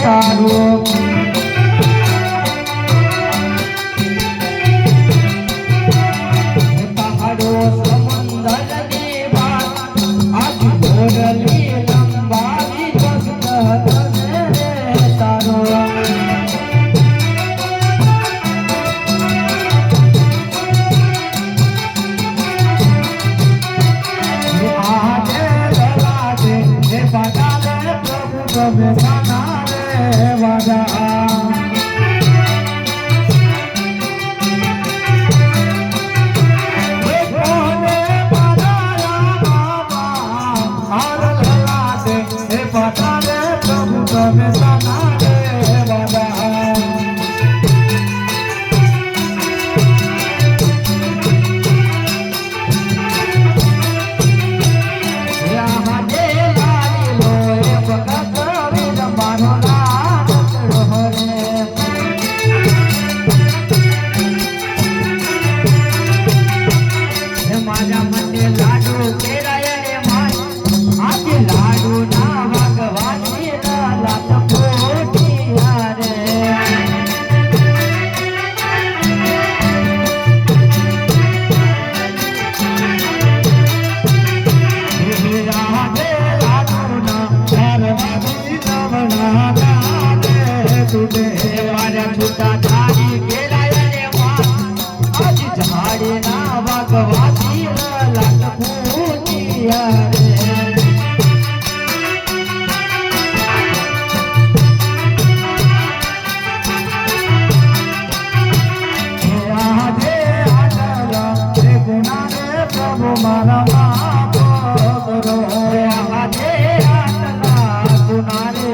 તારું તારો સમંદરની વાત આજ ભોરલી લંબાવી જગત તારો તમે સાના રે વાજા કોને બનાયા બાબા હાર લલા દે હે પાટા રે પ્રભુ તમે સાના રે વાજા મારા મને લાડુ કેરાય રે માય આજે લાડુ ના ભગવાની લાત પોટિયા રે રાધે લાડુ ના ભગવાની નવના ગાને તુડે મારા છૂટા ધારી કેરાય રે માય આજે ઝાડે ના ભગવાની લાત પોટિયા રે રાધે આટલા રે ગુના રે પ્રભુ મારા માફ કરો રાધે આટલા ગુના રે